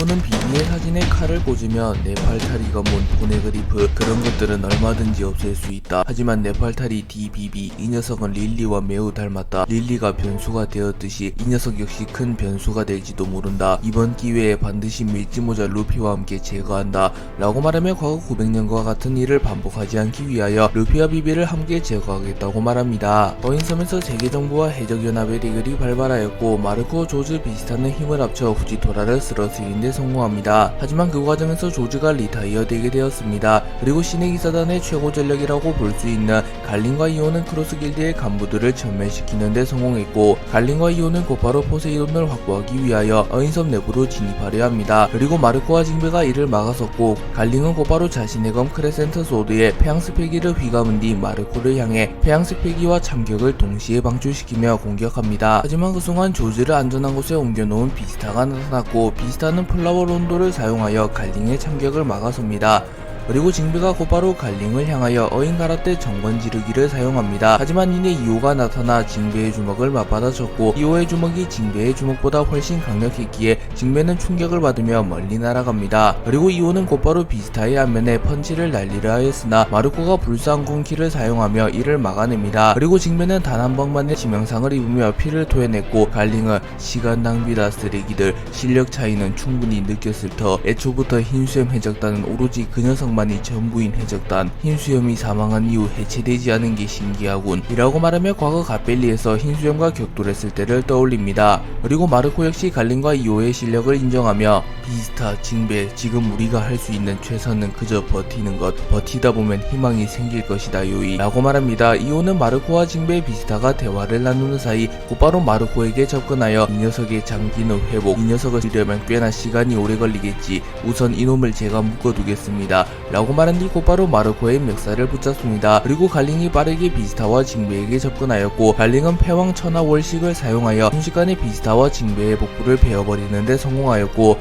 상무는 비비의 사진에 칼을 꽂으며 네팔탈이 검은 포네그리프 그런 것들은 얼마든지 없앨 수 있다. 하지만 네팔탈이 DBB 이 녀석은 릴리와 매우 닮았다. 릴리가 변수가 되었듯이 이 녀석 역시 큰 변수가 될지도 모른다. 이번 기회에 반드시 밀지모자 루피와 함께 제거한다 라고 말하며 과거 900년과 같은 일을 반복하지 않기 위하여 루피와 비비를 함께 제거하겠다고 말합니다. 어인섬에서 세계정부와 해적연합의 대결이 발발하였고 마르코, 조즈, 비스타는 힘을 합쳐 후지토라를 쓰러뜨리는 데 성공합니다. 하지만 그 과정에서 조즈가 리타이어 되게 되었습니다. 그리고 신의 기사단의 최고 전력이라고 볼 수 있는 갈린과 이오는 크로스 길드의 간부들을 전멸시키는 데 성공했고 갈린과 이오는 곧바로 포세이돈을 확보하기 위하여 어인섬 내부로 진입하려 합니다. 그리고 마르코와 징베가 이를 막아섰고 갈린은 곧바로 자신의 검 크레센트 소드에 페앙스 패기를 휘감은 뒤 마르코를 향해 페앙스 패기와 참격을 동시에 방출시키며 공격합니다. 하지만 그 순간 조즈를 안전한 곳에 옮겨놓은 비스타가 나타났고 비스타는 플라워 론도를 사용하여 갈링의 참격을 막아섭니다. 그리고 징베가 곧바로 갈링을 향하여 어인 가라떼 정권 지르기를 사용합니다. 하지만 이내 이오가 나타나 징베의 주먹을 맞받아쳤고 이오의 주먹이 징베의 주먹보다 훨씬 강력했기에 징베는 충격을 받으며 멀리 날아갑니다. 그리고 이오는 곧바로 비스타의 안면에 펀치를 날리려 하였으나 마르코가 불사항공 키를 사용하며 이를 막아냅니다. 그리고 징베는 단 한 방만의 치명상을 입으며 피를 토해냈고 갈링은 시간 낭비다 쓰레기들 실력 차이는 충분히 느꼈을 터 애초부터 흰수염 해적단은 오로지 그 녀석만이 전부인 해적단 흰수염이 사망한 이후 해체되지 않은 게 신기하군 이라고 말하며 과거 갓벨리에서 흰수염과 격돌했을 때를 떠올립니다. 그리고 마르코 역시 갈린과 이오의 실력을 인정하며 비스타, 징베 지금 우리가 할 수 있는 최선은 그저 버티는 것 버티다 보면 희망이 생길 것이다 요이 라고 말합니다. 이오는 마르코와 징베 비스타가 대화를 나누는 사이 곧바로 마르코에게 접근하여 이 녀석의 장기는 회복 이 녀석을 지려면 꽤나 시간이 오래 걸리겠지 우선 이놈을 제가 묶어두겠습니다 라고 말한 뒤 곧바로 마르코의 멱살을 붙잡습니다. 그리고 갈링이 빠르게 비스타와 징베에게 접근하였고 갈링은 패왕 천하 월식을 사용하여 순식간에 비스타와 징베의 복부를 베어버리는 데 성공하였고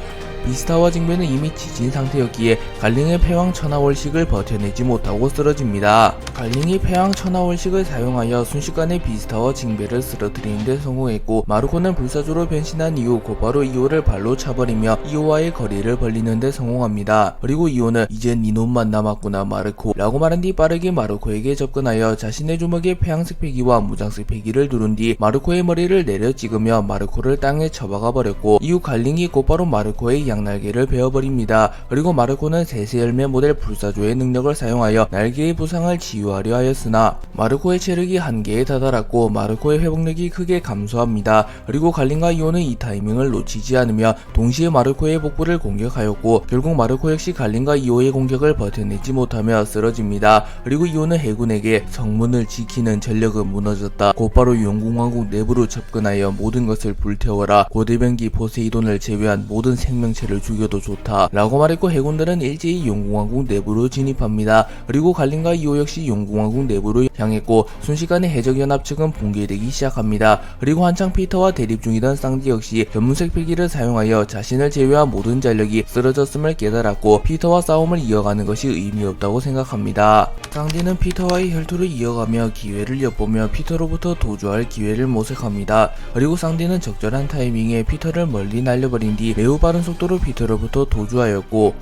비스타와 징베는 이미 지진 상태였기에 갈링의 패왕 천하월식을 버텨내지 못하고 쓰러집니다. 갈링이 패왕 천하월식을 사용하여 순식간에 비스타와 징베를 쓰러뜨리는 데 성공했고 마르코는 불사조로 변신한 이후 곧바로 이오를 발로 차버리며 이오와의 거리를 벌리는 데 성공합니다. 그리고 이오는 이제 네 놈만 남았구나 마르코 라고 말한 뒤 빠르게 마르코에게 접근하여 자신의 주먹에 패왕색 패기와 무장색 패기를 두른 뒤 마르코의 머리를 내려 찍으며 마르코를 땅에 처박아 버렸고 이후 갈링이 곧바로 마르코의 양날개를 베어버립니다. 그리고 마르코는 세세 열매 모델 불사조의 능력을 사용하여 날개의 부상을 치유하려 하였으나 마르코의 체력이 한계에 다다랐고 마르코의 회복력이 크게 감소합니다. 그리고 갈린과 이오는 이 타이밍을 놓치지 않으며 동시에 마르코의 복부를 공격하였고 결국 마르코 역시 갈린과 이오의 공격을 버텨내지 못하며 쓰러집니다. 그리고 이오는 해군에게 성문을 지키는 전력은 무너졌다. 곧바로 용궁왕국 내부로 접근하여 모든 것을 불태워라. 고대변기 포세이돈을 제외한 모든 생명체를 죽여도 좋다 라고 말했고 해군들은 일제히 용궁왕국 내부로 진입합니다. 그리고 갈린과 이오 역시 용궁왕국 내부로 향했고 순식간에 해적연합 측은 붕괴되기 시작합니다. 그리고 한창 피터와 대립 중이던 쌍디 역시 견문색 필기를 사용하여 자신을 제외한 모든 전력이 쓰러졌음을 깨달았고 피터와 싸움을 이어가는 것이 의미 없다고 생각합니다. 쌍디는 피터와의 혈투를 이어가며 기회를 엿보며 피터로부터 도주할 기회를 모색합니다. 그리고 쌍디는 적절한 타이밍에 피터를 멀리 날려버린 뒤 매우 빠른 속도로 피터로부터 도주하였고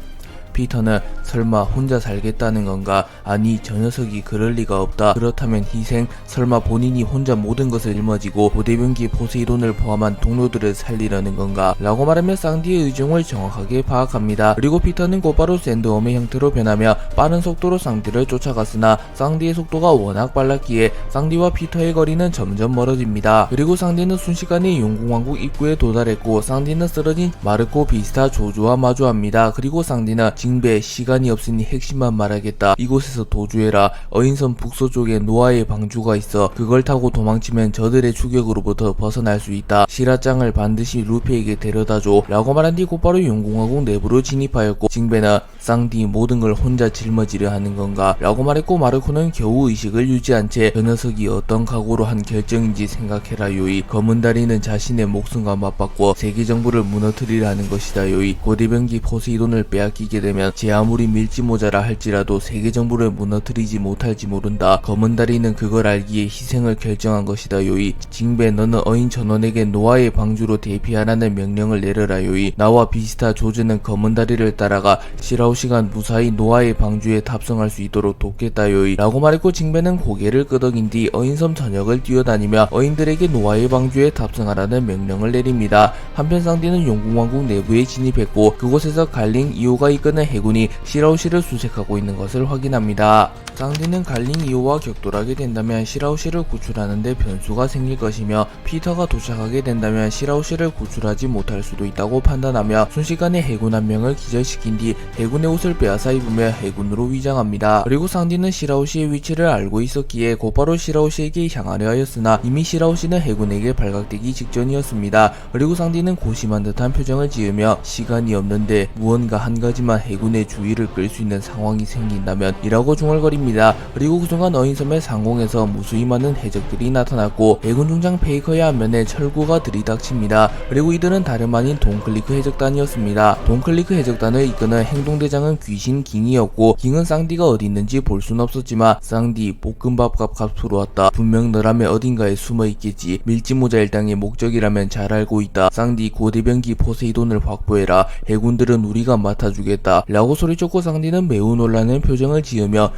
피터는 설마 혼자 살겠다는 건가? 아니 저 녀석이 그럴 리가 없다. 그렇다면 희생? 설마 본인이 혼자 모든 것을 짊어지고 고대변기 포세이돈을 포함한 동료들을 살리려는 건가? 라고 말하며 쌍디의 의중을 정확하게 파악합니다. 그리고 피터는 곧바로 샌드웜의 형태로 변하며 빠른 속도로 쌍디를 쫓아갔으나 쌍디의 속도가 워낙 빨랐기에 쌍디와 피터의 거리는 점점 멀어집니다. 그리고 쌍디는 순식간에 용궁왕국 입구에 도달했고 쌍디는 쓰러진 마르코, 비스타, 조조와 마주합니다. 그리고 쌍디는 징베 시간이 없으니 핵심만 말하겠다. 이곳에서 도주해라. 어인섬 북서쪽에 노아의 방주가 있어. 그걸 타고 도망치면 저들의 추격으로부터 벗어날 수 있다. 시라짱을 반드시 루피에게 데려다줘 라고 말한 뒤 곧바로 용궁왕국 내부로 진입하였고 징베는 쌍디 모든 걸 혼자 짊어지려 하는 건가 라고 말했고 마르코는 겨우 의식을 유지한 채 저 녀석이 어떤 각오로 한 결정인지 생각해라 요이. 검은 다리는 자신의 목숨과 맞받고 세계 정부를 무너뜨리려 하는 것이다 요이. 고대변기 포세이돈을 빼앗기게 되면 있다면 제 아무리 밀짚모자라 할지라도 세계 정부를 무너뜨리지 못할지 모른다. 검은다리는 그걸 알기에 희생을 결정한 것이다 요이. 징베 너는 어인 전원에게 노아의 방주로 대피하라는 명령을 내려라 요이. 나와 비스타 조즈는 검은다리를 따라가 시라오시간 무사히 노아의 방주에 탑승할 수 있도록 돕겠다 요이 라고 말했고, 징베는 고개를 끄덕인 뒤 어인섬 전역을 뛰어다니며 어인들에게 노아의 방주에 탑승하라는 명령을 내립니다. 한편 쌍디는 용궁왕국 내부에 진입했고 그곳에서 갈링 2호가 이끄는 해군이 시라오시를 수색하고 있는 것을 확인합니다. 쌍디는 갈링 2호와 격돌하게 된다면 시라오시를 구출하는데 변수가 생길 것이며, 피터가 도착하게 된다면 시라오시를 구출하지 못할 수도 있다고 판단하며 순식간에 해군 한 명을 기절시킨 뒤 해군의 옷을 빼앗아 입으며 해군으로 위장합니다. 그리고 쌍디는 시라오시의 위치를 알고 있었기에 곧바로 시라오시에게 향하려 하였으나 이미 시라오시는 해군에게 발각되기 직전이었습니다. 그리고 쌍디는 고심한 듯한 표정을 지으며 시간이 없는데 무언가 한 가지만 해군의 주의를 끌 수 있는 상황이 생긴다면 이라고 중얼거립니다. 그리고 그 순간 어인섬의 상공에서 무수히 많은 해적들이 나타났고 해군 중장 페이커의 안면에 철구가 들이닥칩니다. 그리고 이들은 다름 아닌 돈클리크 해적단이었습니다. 돈클리크 해적단을 이끄는 행동대장은 귀신 깅이었고, 깅은 쌍디가 어디 있는지 볼 순 없었지만 쌍디 볶음밥값 값으로 왔다. 분명 너라면 어딘가에 숨어 있겠지. 밀짚모자 일당의 목적이라면 잘 알고 있다. 쌍디 고대병기 포세이돈을 확보해라. 해군들은 우리가 맡아주겠다 라고 소리쳤고, 쌍디는 매우 놀라는 표정을 지으며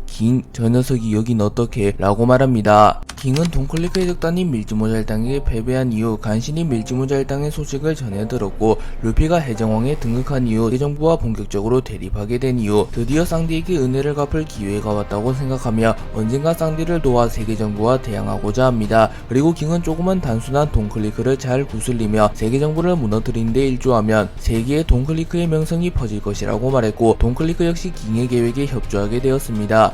깅, 저 녀석이 여긴 어떻게? 라고 말합니다. 깅은 돈클리크 해적단이 밀짚모자 일당에게 패배한 이후 간신히 밀짚모자 일당의 소식을 전해 들었고, 루피가 해적왕에 등극한 이후 세정부와 본격적으로 대립하게 된 이후 드디어 쌍디에게 은혜를 갚을 기회가 왔다고 생각하며 언젠가 쌍디를 도와 세계정부와 대항하고자 합니다. 그리고 깅은 조금은 단순한 돈클리크를 잘 구슬리며 세계정부를 무너뜨리는데 일조하면 세계의 돈클리크의 명성이 퍼질 것이라고 말했고, 돈클리크 역시 깅의 계획에 협조하게 되었습니다.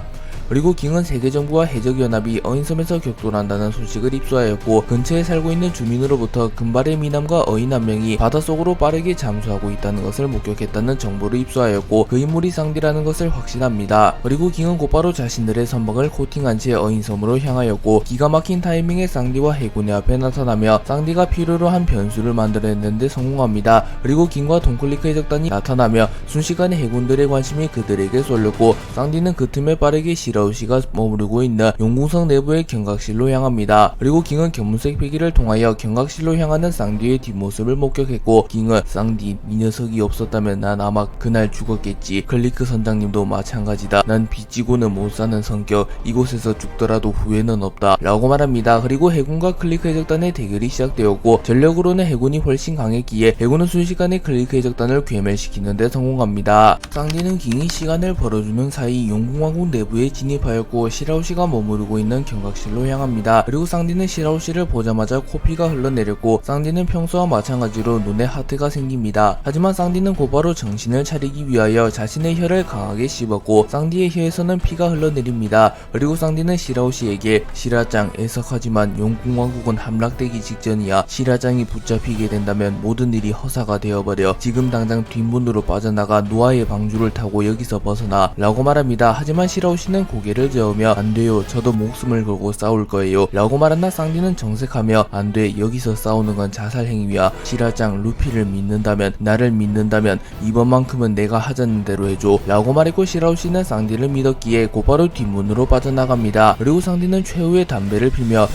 그리고 깅은 세계정부와 해적연합이 어인섬에서 격돌한다는 소식을 입수하였고, 근처에 살고 있는 주민으로부터 금발의 미남과 어인 한 명이 바닷속으로 빠르게 잠수하고 있다는 것을 목격했다는 정보를 입수하였고, 그 인물이 쌍디라는 것을 확신합니다. 그리고 깅은 곧바로 자신들의 선박을 코팅한 채 어인섬으로 향하였고, 기가 막힌 타이밍에 쌍디와 해군의 앞에 나타나며 쌍디가 필요로 한 변수를 만들어냈는데 성공합니다. 그리고 깅과 돈클리크 해적단이 나타나며 순식간에 해군들의 관심이 그들에게 쏠렸고, 쌍디는 그 틈에 빠르게 시라오시가 머무르고 있는 용궁성 내부의 경각실로 향합니다. 그리고 깅은 견문색 패기를 통하여 경각실로 향하는 쌍디의 뒷모습을 목격했고, 깅은 쌍디, 이 녀석이 없었다면 난 아마 그날 죽었겠지. 클리크 선장님도 마찬가지다. 난 빚지고는 못 사는 성격. 이곳에서 죽더라도 후회는 없다 라고 말합니다. 그리고 해군과 클리크 해적단의 대결이 시작되었고, 전력으로는 해군이 훨씬 강했기에 해군은 순식간에 클리크 해적단을 괴멸시키는데 성공합니다. 쌍디는 깅이 시간을 벌어주는 사이 용궁왕국 내부에 진입하였고 시라오시가 머무르고 있는 경각실로 향합니다. 그리고 쌍디는 시라오시를 보자마자 코피가 흘러내렸고, 쌍디는 평소와 마찬가지로 눈에 하트가 생깁니다. 하지만 쌍디는 곧바로 정신을 차리기 위하여 자신의 혀를 강하게 씹었고 쌍디의 혀에서는 피가 흘러내립니다. 그리고 쌍디는 시라오시에게 시라짱, 애석하지만 용궁왕국은 함락되기 직전이야. 시라짱이 붙잡히게 된다면 모든 일이 허사가 되어버려. 지금 당장 뒷문으로 빠져나가 노아의 방주를 타고 여기서 벗어나 라고 말합니다. 하지만 시라오시는 고개를 저으며 안돼요, 저도 목숨을 걸고 싸울 거예요 라고 말한다. 쌍디는 정색하며 안돼, 여기서 싸우는 건 자살 행위야. 시라짱, 루피를 믿는다면, 나를 믿는다면 이번만큼은 내가 하자는 대로 해줘 라고 말했고, 시라오시는 쌍디를 믿었기에 곧바로 뒷문으로 빠져나갑니다. 그리고 쌍디는 최후의 담배를 피며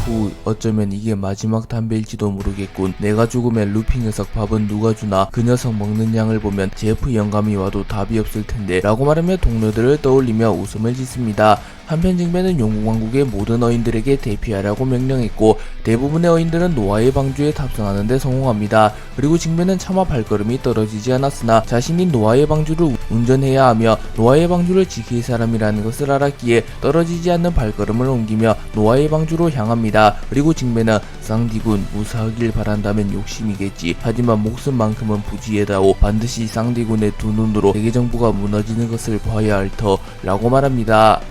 어쩌면 이게 마지막 담배일지도 모르겠군. 내가 죽으면 루피 녀석 밥은 누가 주나? 그 녀석 먹는 양을 보면 제프 영감이 와도 답이 없을 텐데 라고 말하며 동료들을 떠올리며 웃음을 짓습니다. 한편 징베는 용궁왕국의 모든 어인들에게 대피하라고 명령했고, 대부분의 어인들은 노아의 방주에 탑승하는데 성공합니다. 그리고 징베는 차마 발걸음이 떨어지지 않았으나 자신이 노아의 방주를 운전해야 하며 노아의 방주를 지킬 사람이라는 것을 알았기에 떨어지지 않는 발걸음을 옮기며 노아의 방주로 향합니다. 그리고 징베는 쌍디군, 무사하길 바란다면 욕심이겠지. 하지만 목숨만큼은 부지에다오. 반드시 쌍디군의 두 눈으로 세계정부가 무너지는 것을 봐야 할 터 라고 말합니다.